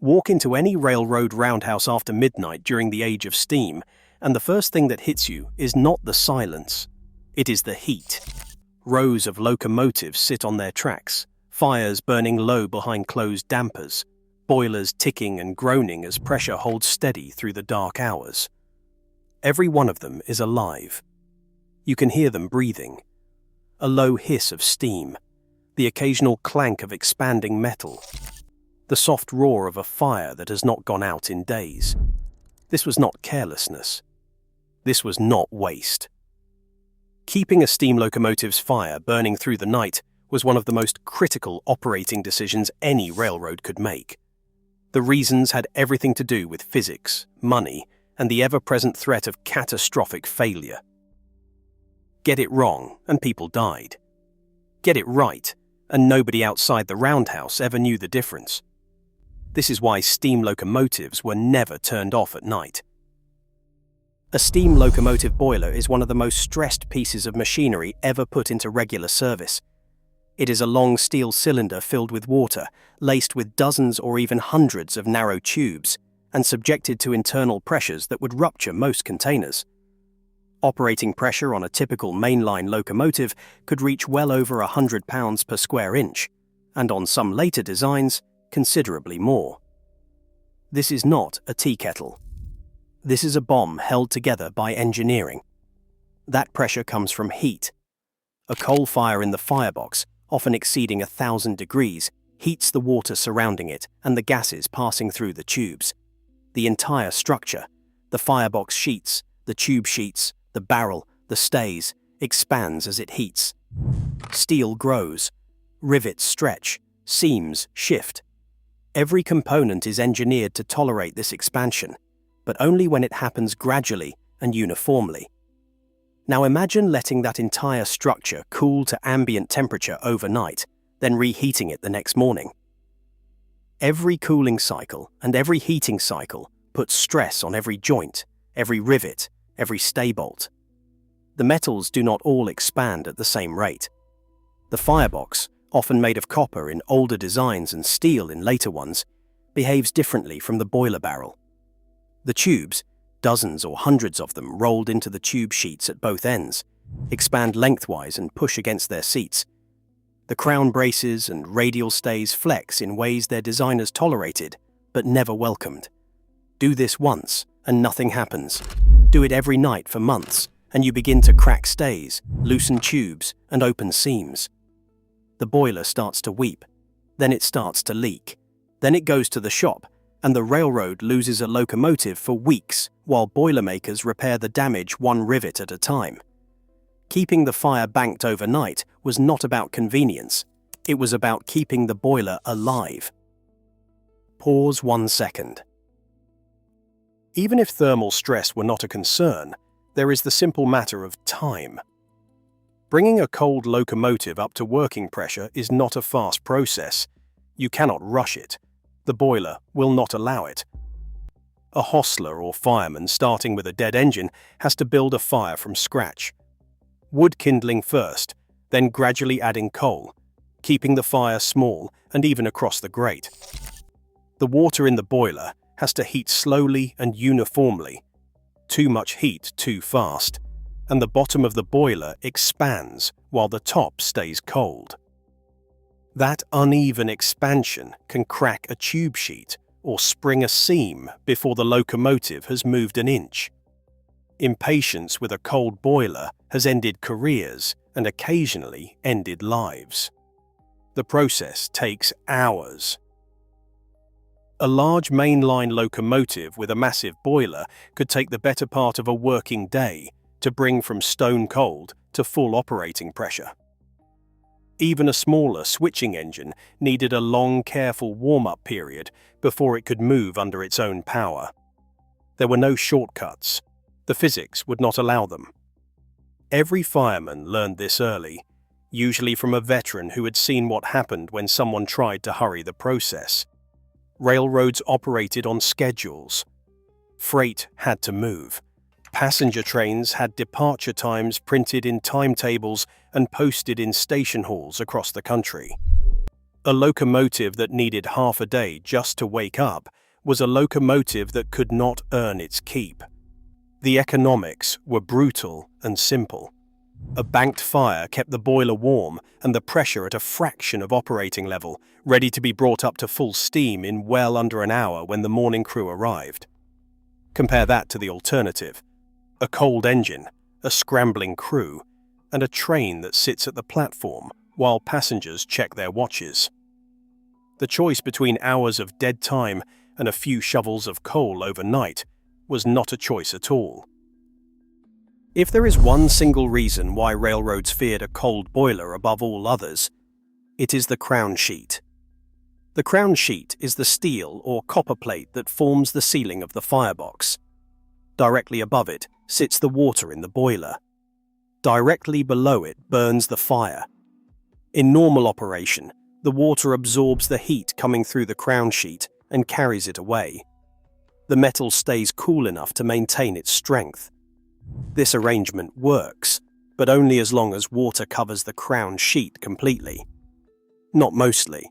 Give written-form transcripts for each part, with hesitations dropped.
Walk into any railroad roundhouse after midnight during the age of steam, and the first thing that hits you is not the silence. It is the heat. Rows of locomotives sit on their tracks, fires burning low behind closed dampers, boilers ticking and groaning as pressure holds steady through the dark hours. Every one of them is alive. You can hear them breathing. A low hiss of steam, the occasional clank of expanding metal, the soft roar of a fire that has not gone out in days. This was not carelessness. This was not waste. Keeping a steam locomotive's fire burning through the night was one of the most critical operating decisions any railroad could make. The reasons had everything to do with physics, money, and the ever-present threat of catastrophic failure. Get it wrong, and people died. Get it right, and nobody outside the roundhouse ever knew the difference. This is why steam locomotives were never turned off at night. A steam locomotive boiler is one of the most stressed pieces of machinery ever put into regular service. It is a long steel cylinder filled with water, laced with dozens or even hundreds of narrow tubes, and subjected to internal pressures that would rupture most containers. Operating pressure on a typical mainline locomotive could reach well over 100 pounds per square inch, and on some later designs, considerably more. This is not a tea kettle. This is a bomb held together by engineering. That pressure comes from heat. A coal fire in the firebox, often exceeding 1,000 degrees, heats the water surrounding it and the gases passing through the tubes. The entire structure, the firebox sheets, the tube sheets, the barrel, the stays, expands as it heats. Steel grows. Rivets stretch. Seams shift. Every component is engineered to tolerate this expansion, but only when it happens gradually and uniformly. Now imagine letting that entire structure cool to ambient temperature overnight, then reheating it the next morning. Every cooling cycle and every heating cycle puts stress on every joint, every rivet, every stay bolt. The metals do not all expand at the same rate. The firebox, often made of copper in older designs and steel in later ones, behaves differently from the boiler barrel. The tubes, dozens or hundreds of them rolled into the tube sheets at both ends, expand lengthwise and push against their seats. The crown braces and radial stays flex in ways their designers tolerated, but never welcomed. Do this once, and nothing happens. Do it every night for months, and you begin to crack stays, loosen tubes, and open seams. The boiler starts to weep, then it starts to leak, then it goes to the shop, and the railroad loses a locomotive for weeks while boilermakers repair the damage one rivet at a time. Keeping the fire banked overnight was not about convenience, it was about keeping the boiler alive. Pause 1 second. Even if thermal stress were not a concern, there is the simple matter of time. Bringing a cold locomotive up to working pressure is not a fast process. You cannot rush it. The boiler will not allow it. A hostler or fireman starting with a dead engine has to build a fire from scratch. Wood kindling first, then gradually adding coal, keeping the fire small and even across the grate. The water in the boiler has to heat slowly and uniformly. Too much heat too fast, and the bottom of the boiler expands while the top stays cold. That uneven expansion can crack a tube sheet or spring a seam before the locomotive has moved an inch. Impatience with a cold boiler has ended careers and occasionally ended lives. The process takes hours. A large mainline locomotive with a massive boiler could take the better part of a working day to bring from stone cold to full operating pressure. Even a smaller switching engine needed a long, careful warm-up period before it could move under its own power. There were no shortcuts. The physics would not allow them. Every fireman learned this early, usually from a veteran who had seen what happened when someone tried to hurry the process. Railroads operated on schedules. Freight had to move. Passenger trains had departure times printed in timetables and posted in station halls across the country. A locomotive that needed half a day just to wake up was a locomotive that could not earn its keep. The economics were brutal and simple. A banked fire kept the boiler warm and the pressure at a fraction of operating level, ready to be brought up to full steam in well under an hour when the morning crew arrived. Compare that to the alternative: a cold engine, a scrambling crew, and a train that sits at the platform while passengers check their watches. The choice between hours of dead time and a few shovels of coal overnight was not a choice at all. If there is one single reason why railroads feared a cold boiler above all others, it is the crown sheet. The crown sheet is the steel or copper plate that forms the ceiling of the firebox. Directly above it sits the water in the boiler. Directly below it burns the fire. In normal operation, the water absorbs the heat coming through the crown sheet and carries it away. The metal stays cool enough to maintain its strength. This arrangement works, but only as long as water covers the crown sheet completely. Not mostly.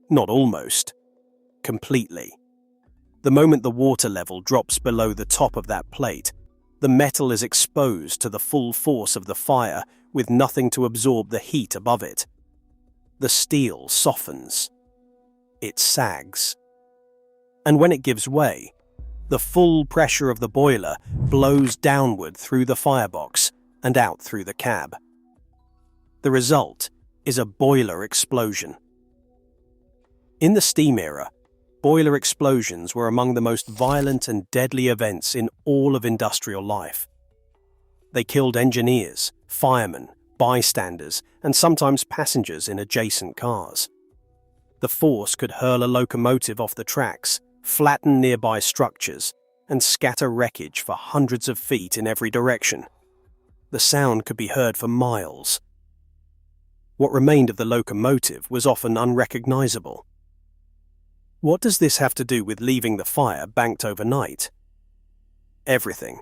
Not almost. Completely. The moment the water level drops below the top of that plate, the metal is exposed to the full force of the fire with nothing to absorb the heat above it. The steel softens. It sags. And when it gives way, the full pressure of the boiler blows downward through the firebox and out through the cab. The result is a boiler explosion. In the steam era, boiler explosions were among the most violent and deadly events in all of industrial life. They killed engineers, firemen, bystanders, and sometimes passengers in adjacent cars. The force could hurl a locomotive off the tracks, flatten nearby structures, and scatter wreckage for hundreds of feet in every direction. The sound could be heard for miles. What remained of the locomotive was often unrecognizable. What does this have to do with leaving the fire banked overnight? Everything.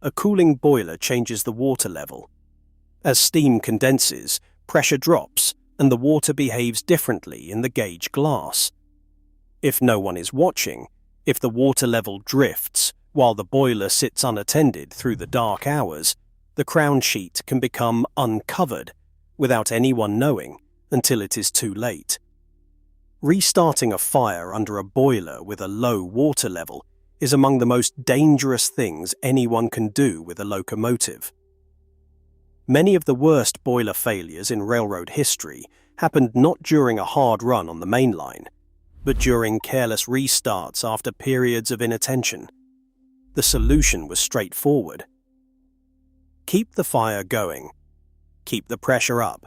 A cooling boiler changes the water level. As steam condenses, pressure drops, and the water behaves differently in the gauge glass. If no one is watching, if the water level drifts while the boiler sits unattended through the dark hours, the crown sheet can become uncovered without anyone knowing until it is too late. Restarting a fire under a boiler with a low water level is among the most dangerous things anyone can do with a locomotive. Many of the worst boiler failures in railroad history happened not during a hard run on the main line, but during careless restarts after periods of inattention. The solution was straightforward. Keep the fire going. Keep the pressure up.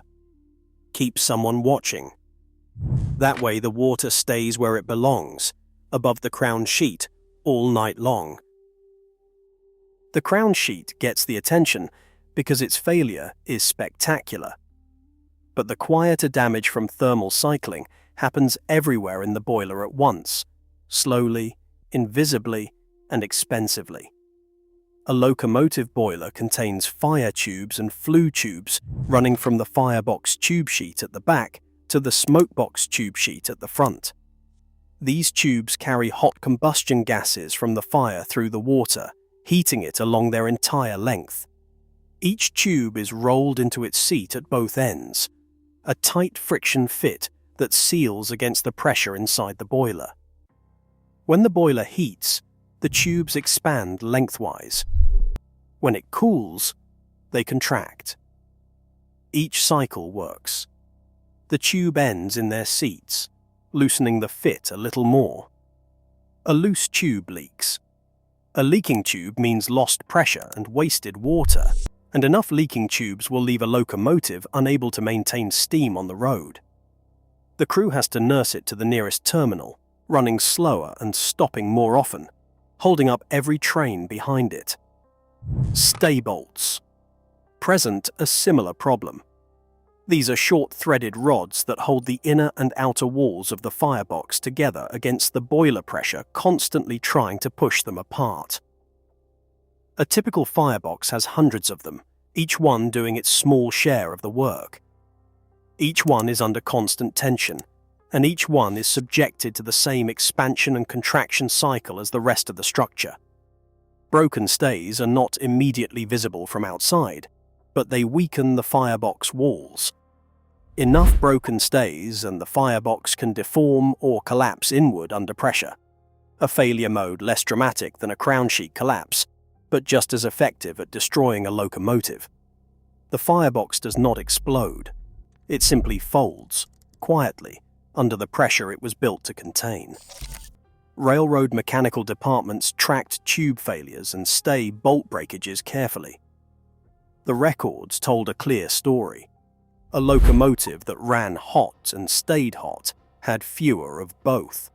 Keep someone watching. That way the water stays where it belongs, above the crown sheet, all night long. The crown sheet gets the attention because its failure is spectacular. But the quieter damage from thermal cycling happens everywhere in the boiler at once, slowly, invisibly, and expensively. A locomotive boiler contains fire tubes and flue tubes running from the firebox tube sheet at the back to the smokebox tube sheet at the front. These tubes carry hot combustion gases from the fire through the water, heating it along their entire length. Each tube is rolled into its seat at both ends, a tight friction fit that seals against the pressure inside the boiler. When the boiler heats, the tubes expand lengthwise. When it cools, they contract. Each cycle works. The tube ends in their seats, loosening the fit a little more. A loose tube leaks. A leaking tube means lost pressure and wasted water, and enough leaking tubes will leave a locomotive unable to maintain steam on the road. The crew has to nurse it to the nearest terminal, running slower and stopping more often, holding up every train behind it. Stay bolts. Present a similar problem. These are short threaded rods that hold the inner and outer walls of the firebox together against the boiler pressure constantly trying to push them apart. A typical firebox has hundreds of them, each one doing its small share of the work. Each one is under constant tension, and each one is subjected to the same expansion and contraction cycle as the rest of the structure. Broken stays are not immediately visible from outside, but they weaken the firebox walls. Enough broken stays and the firebox can deform or collapse inward under pressure. A failure mode less dramatic than a crown sheet collapse, but just as effective at destroying a locomotive. The firebox does not explode. It simply folds, quietly, under the pressure it was built to contain. Railroad mechanical departments tracked tube failures and stay bolt breakages carefully. The records told a clear story. A locomotive that ran hot and stayed hot had fewer of both.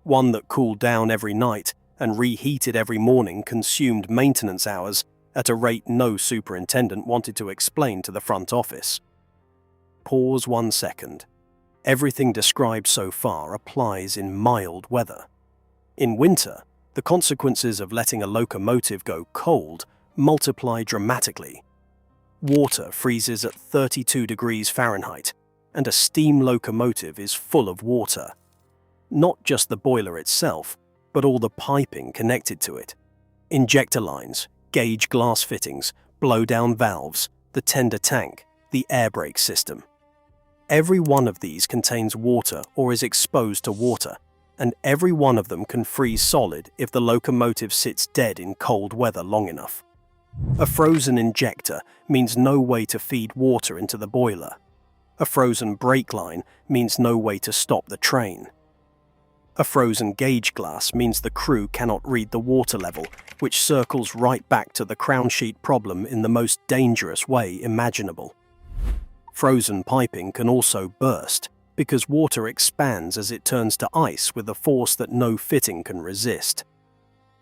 One that cooled down every night and reheated every morning consumed maintenance hours at a rate no superintendent wanted to explain to the front office. Pause 1 second. Everything described so far applies in mild weather. In winter, the consequences of letting a locomotive go cold multiply dramatically. Water freezes at 32 degrees Fahrenheit, and a steam locomotive is full of water. Not just the boiler itself, but all the piping connected to it. Injector lines, gauge glass fittings, blow-down valves, the tender tank, the air brake system. Every one of these contains water or is exposed to water, and every one of them can freeze solid if the locomotive sits dead in cold weather long enough. A frozen injector means no way to feed water into the boiler. A frozen brake line means no way to stop the train. A frozen gauge glass means the crew cannot read the water level, which circles right back to the crown sheet problem in the most dangerous way imaginable. Frozen piping can also burst, because water expands as it turns to ice with a force that no fitting can resist.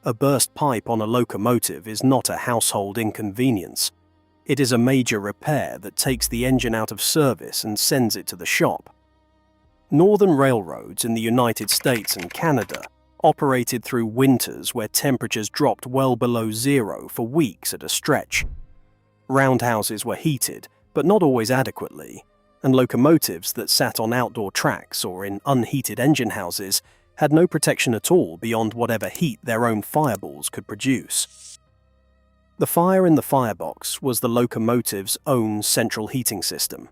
A burst pipe on a locomotive is not a household inconvenience. It is a major repair that takes the engine out of service and sends it to the shop. Northern railroads in the United States and Canada operated through winters where temperatures dropped well below zero for weeks at a stretch. Roundhouses were heated, but not always adequately, and locomotives that sat on outdoor tracks or in unheated engine houses had no protection at all beyond whatever heat their own fireballs could produce. The fire in the firebox was the locomotive's own central heating system.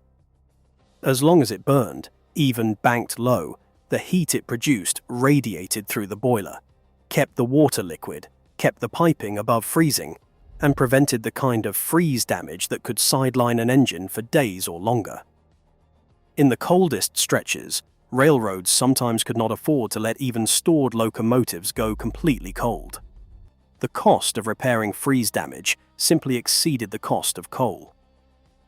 As long as it burned, even banked low, the heat it produced radiated through the boiler, kept the water liquid, kept the piping above freezing, and prevented the kind of freeze damage that could sideline an engine for days or longer. In the coldest stretches, railroads sometimes could not afford to let even stored locomotives go completely cold. The cost of repairing freeze damage simply exceeded the cost of coal.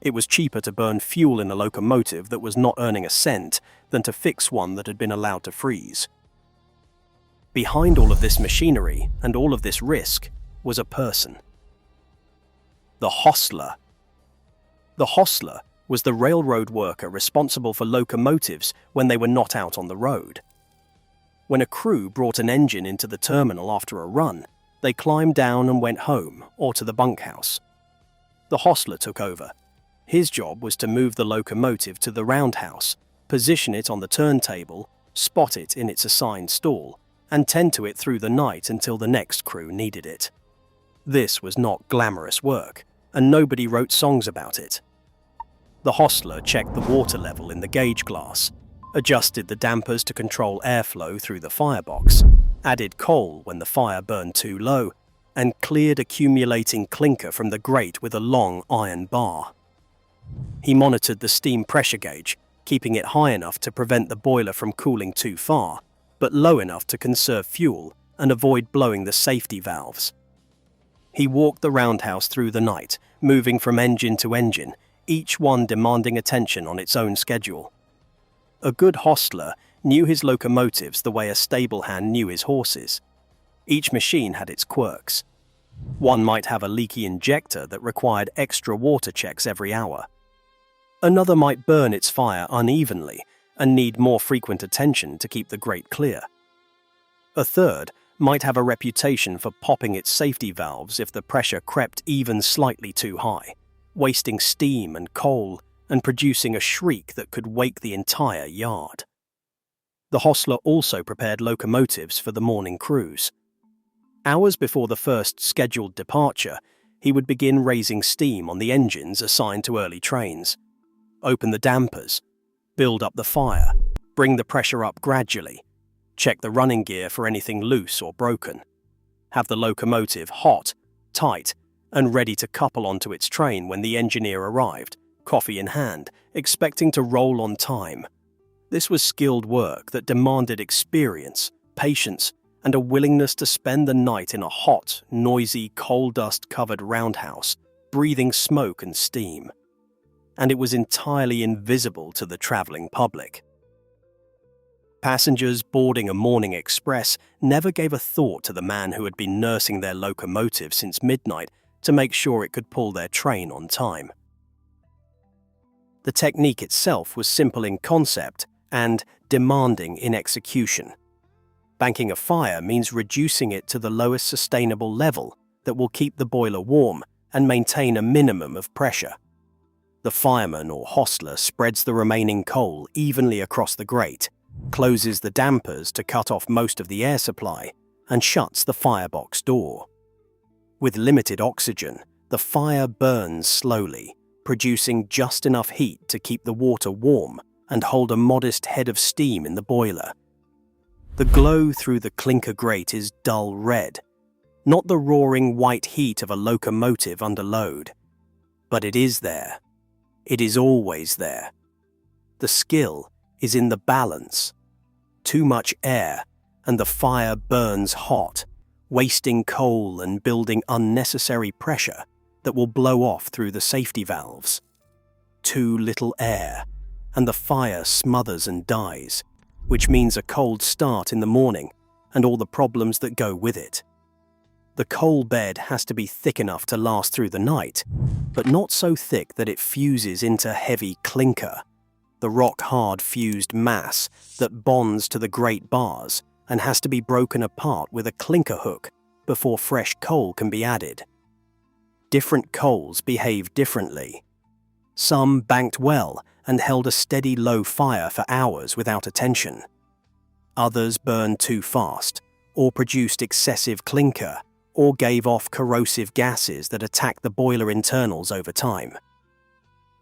It was cheaper to burn fuel in a locomotive that was not earning a cent than to fix one that had been allowed to freeze. Behind all of this machinery and all of this risk was a person. The hostler. The hostler was the railroad worker responsible for locomotives when they were not out on the road. When a crew brought an engine into the terminal after a run, they climbed down and went home or to the bunkhouse. The hostler took over. His job was to move the locomotive to the roundhouse, position it on the turntable, spot it in its assigned stall, and tend to it through the night until the next crew needed it. This was not glamorous work, and nobody wrote songs about it. The hostler checked the water level in the gauge glass, adjusted the dampers to control airflow through the firebox, added coal when the fire burned too low, and cleared accumulating clinker from the grate with a long iron bar. He monitored the steam pressure gauge, keeping it high enough to prevent the boiler from cooling too far, but low enough to conserve fuel and avoid blowing the safety valves. He walked the roundhouse through the night, moving from engine to engine, each one demanding attention on its own schedule. A good hostler knew his locomotives the way a stable hand knew his horses. Each machine had its quirks. One might have a leaky injector that required extra water checks every hour. Another might burn its fire unevenly and need more frequent attention to keep the grate clear. A third might have a reputation for popping its safety valves if the pressure crept even slightly too high, wasting steam and coal and producing a shriek that could wake the entire yard. The hostler also prepared locomotives for the morning cruise. Hours before the first scheduled departure, he would begin raising steam on the engines assigned to early trains. Open the dampers, build up the fire, bring the pressure up gradually, check the running gear for anything loose or broken. Have the locomotive hot, tight, and ready to couple onto its train when the engineer arrived, coffee in hand, expecting to roll on time. This was skilled work that demanded experience, patience, and a willingness to spend the night in a hot, noisy, coal dust-covered roundhouse, breathing smoke and steam. And it was entirely invisible to the traveling public. Passengers boarding a morning express never gave a thought to the man who had been nursing their locomotive since midnight to make sure it could pull their train on time. The technique itself was simple in concept and demanding in execution. Banking a fire means reducing it to the lowest sustainable level that will keep the boiler warm and maintain a minimum of pressure. The fireman or hostler spreads the remaining coal evenly across the grate, closes the dampers to cut off most of the air supply, and shuts the firebox door. With limited oxygen, the fire burns slowly, producing just enough heat to keep the water warm and hold a modest head of steam in the boiler. The glow through the clinker grate is dull red, not the roaring white heat of a locomotive under load. But it is there. It is always there. The skill is in the balance. Too much air, and the fire burns hot, wasting coal and building unnecessary pressure that will blow off through the safety valves. Too little air, and the fire smothers and dies, which means a cold start in the morning and all the problems that go with it. The coal bed has to be thick enough to last through the night, but not so thick that it fuses into heavy clinker, the rock-hard fused mass that bonds to the grate bars and has to be broken apart with a clinker hook before fresh coal can be added. Different coals behave differently. Some banked well and held a steady low fire for hours without attention. Others burned too fast, or produced excessive clinker, or gave off corrosive gases that attacked the boiler internals over time.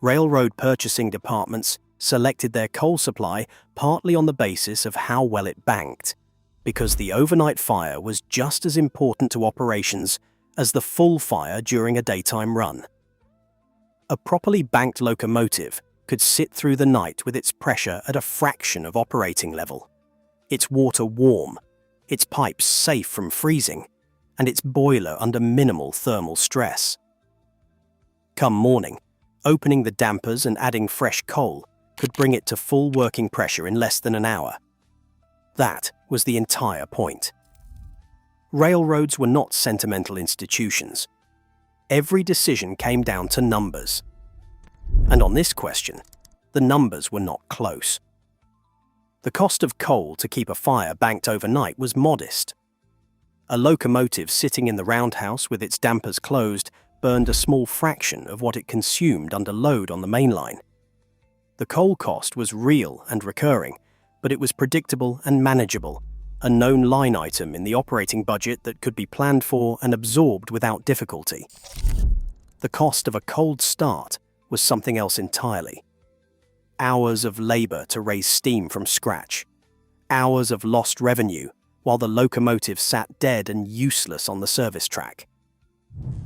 Railroad purchasing departments selected their coal supply partly on the basis of how well it banked, because the overnight fire was just as important to operations as the full fire during a daytime run. A properly banked locomotive could sit through the night with its pressure at a fraction of operating level, its water warm, its pipes safe from freezing, and its boiler under minimal thermal stress. Come morning, opening the dampers and adding fresh coal could bring it to full working pressure in less than an hour. That was the entire point. Railroads were not sentimental institutions. Every decision came down to numbers. And on this question, the numbers were not close. The cost of coal to keep a fire banked overnight was modest. A locomotive sitting in the roundhouse with its dampers closed burned a small fraction of what it consumed under load on the main line. The coal cost was real and recurring, but it was predictable and manageable, a known line item in the operating budget that could be planned for and absorbed without difficulty. The cost of a cold start was something else entirely. Hours of labor to raise steam from scratch. Hours of lost revenue while the locomotive sat dead and useless on the service track.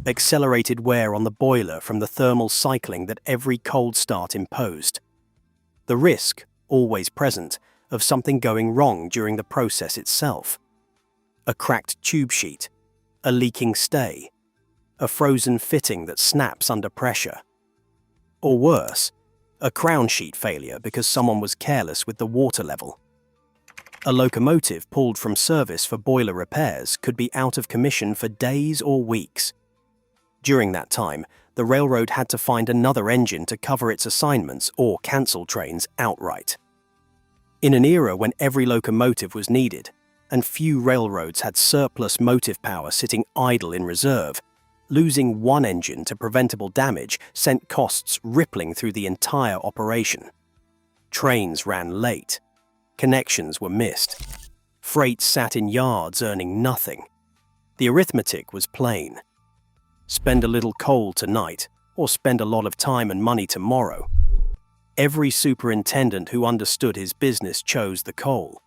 Accelerated wear on the boiler from the thermal cycling that every cold start imposed. The risk, always present, of something going wrong during the process itself. A cracked tube sheet, a leaking stay, a frozen fitting that snaps under pressure. Or worse, a crown sheet failure because someone was careless with the water level. A locomotive pulled from service for boiler repairs could be out of commission for days or weeks. During that time, the railroad had to find another engine to cover its assignments or cancel trains outright. In an era when every locomotive was needed, and few railroads had surplus motive power sitting idle in reserve, Losing one engine to preventable damage sent costs rippling through the entire operation. Trains ran late. Connections were missed. Freight sat in yards earning nothing. The arithmetic was plain. Spend a little coal tonight, or spend a lot of time and money tomorrow. Every superintendent who understood his business chose the coal,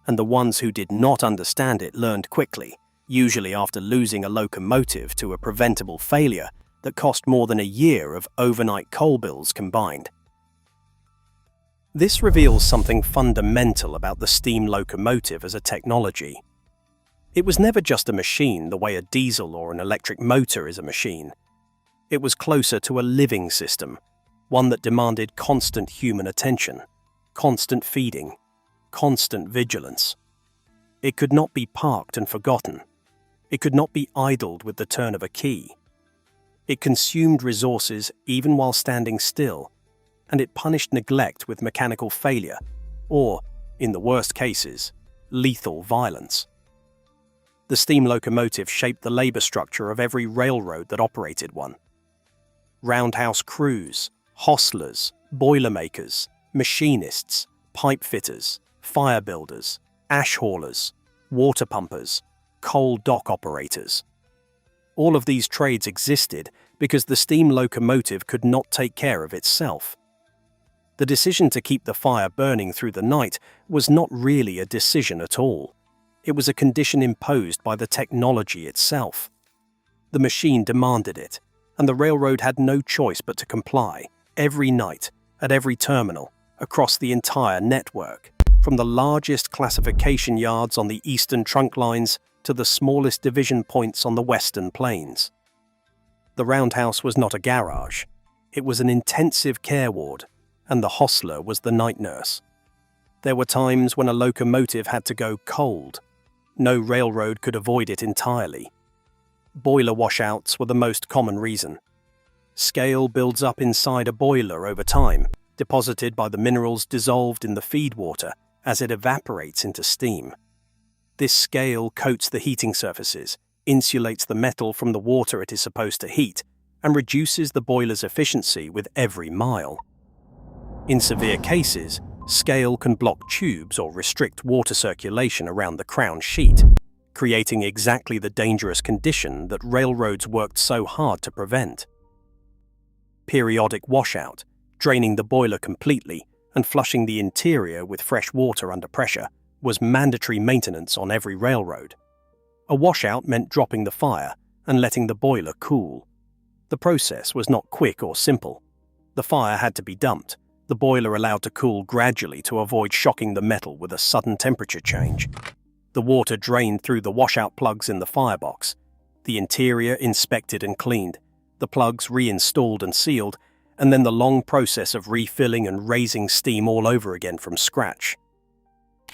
and the ones who did not understand it learned quickly, usually after losing a locomotive to a preventable failure that cost more than a year of overnight coal bills combined. This reveals something fundamental about the steam locomotive as a technology. It was never just a machine the way a diesel or an electric motor is a machine. It was closer to a living system, one that demanded constant human attention, constant feeding, constant vigilance. It could not be parked and forgotten. It could not be idled with the turn of a key. It consumed resources even while standing still, and it punished neglect with mechanical failure, or, in the worst cases, lethal violence. The steam locomotive shaped the labor structure of every railroad that operated one. Roundhouse crews, hostlers, boilermakers, machinists, pipe fitters, fire builders, ash haulers, water pumpers, coal dock operators. All of these trades existed because the steam locomotive could not take care of itself. The decision to keep the fire burning through the night was not really a decision at all. It was a condition imposed by the technology itself. The machine demanded it, and the railroad had no choice but to comply, every night, at every terminal, across the entire network, from the largest classification yards on the eastern trunk lines to the smallest division points on the western plains. The roundhouse was not a garage. It was an intensive care ward, and the hostler was the night nurse. There were times when a locomotive had to go cold. No railroad could avoid it entirely. Boiler washouts were the most common reason. Scale builds up inside a boiler over time, deposited by the minerals dissolved in the feed water as it evaporates into steam. This scale coats the heating surfaces, insulates the metal from the water it is supposed to heat, and reduces the boiler's efficiency with every mile. In severe cases, scale can block tubes or restrict water circulation around the crown sheet, creating exactly the dangerous condition that railroads worked so hard to prevent. Periodic washout, draining the boiler completely and flushing the interior with fresh water under pressure, was mandatory maintenance on every railroad. A washout meant dropping the fire and letting the boiler cool. The process was not quick or simple. The fire had to be dumped, the boiler allowed to cool gradually to avoid shocking the metal with a sudden temperature change. The water drained through the washout plugs in the firebox, the interior inspected and cleaned, the plugs reinstalled and sealed, and then the long process of refilling and raising steam all over again from scratch.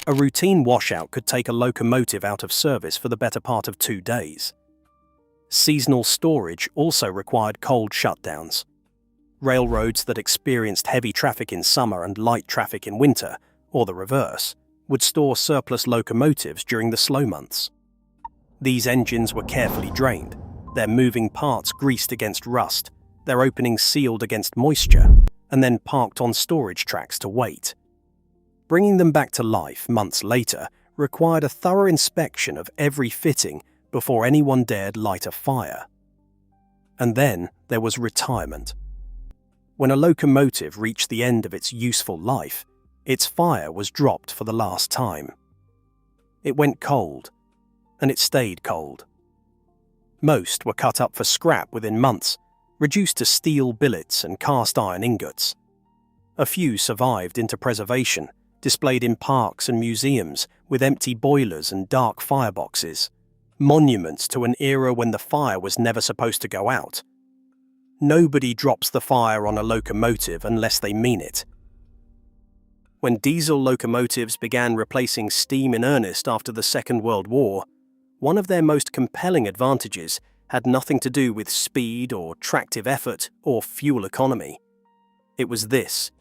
A routine washout could take a locomotive out of service for the better part of 2 days. Seasonal storage also required cold shutdowns. Railroads that experienced heavy traffic in summer and light traffic in winter, or the reverse, would store surplus locomotives during the slow months. These engines were carefully drained, their moving parts greased against rust, their openings sealed against moisture, and then parked on storage tracks to wait. Bringing them back to life months later required a thorough inspection of every fitting before anyone dared light a fire. And then there was retirement. When a locomotive reached the end of its useful life, its fire was dropped for the last time. It went cold, and it stayed cold. Most were cut up for scrap within months, reduced to steel billets and cast iron ingots. A few survived into preservation, displayed in parks and museums with empty boilers and dark fireboxes, monuments to an era when the fire was never supposed to go out. Nobody drops the fire on a locomotive unless they mean it. When diesel locomotives began replacing steam in earnest after the Second World War, one of their most compelling advantages had nothing to do with speed or tractive effort or fuel economy. It was this: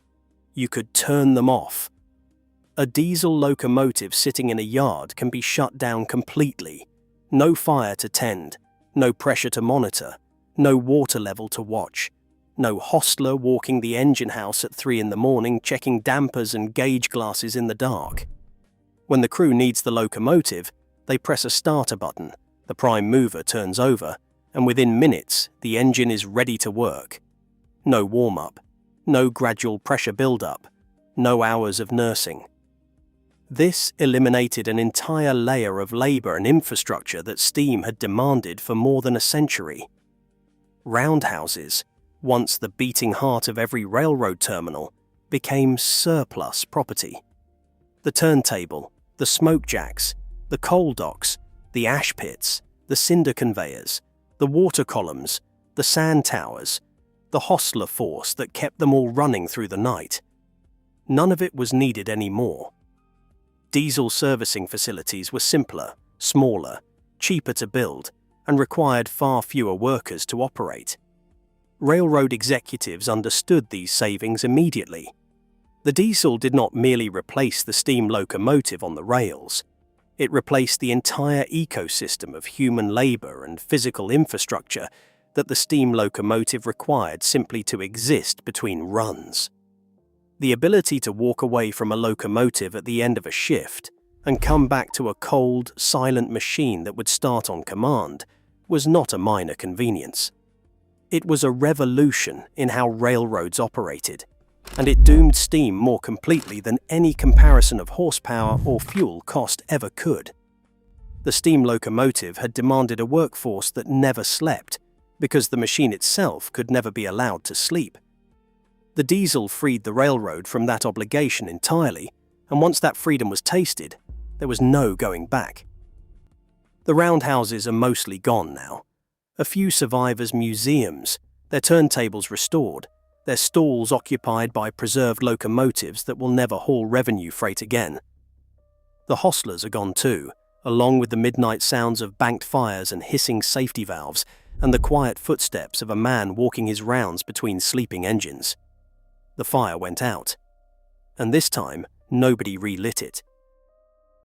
you could turn them off. A diesel locomotive sitting in a yard can be shut down completely. No fire to tend, no pressure to monitor, no water level to watch, no hostler walking the engine house at 3 in the morning checking dampers and gauge glasses in the dark. When the crew needs the locomotive, they press a starter button, the prime mover turns over, and within minutes the engine is ready to work. No warm-up, no gradual pressure build-up, no hours of nursing. This eliminated an entire layer of labour and infrastructure that steam had demanded for more than a century. Roundhouses, once the beating heart of every railroad terminal, became surplus property. The turntable, the smoke jacks, the coal docks, the ash pits, the cinder conveyors, the water columns, the sand towers, the hostler force that kept them all running through the night. None of it was needed anymore. Diesel servicing facilities were simpler, smaller, cheaper to build, and required far fewer workers to operate. Railroad executives understood these savings immediately. The diesel did not merely replace the steam locomotive on the rails. It replaced the entire ecosystem of human labor and physical infrastructure that the steam locomotive required simply to exist between runs. The ability to walk away from a locomotive at the end of a shift and come back to a cold, silent machine that would start on command was not a minor convenience. It was a revolution in how railroads operated, and it doomed steam more completely than any comparison of horsepower or fuel cost ever could. The steam locomotive had demanded a workforce that never slept, because the machine itself could never be allowed to sleep. The diesel freed the railroad from that obligation entirely, and once that freedom was tasted, there was no going back. The roundhouses are mostly gone now. A few survive as museums, their turntables restored, their stalls occupied by preserved locomotives that will never haul revenue freight again. The hostlers are gone too, along with the midnight sounds of banked fires and hissing safety valves, and the quiet footsteps of a man walking his rounds between sleeping engines. The fire went out, and this time nobody relit it.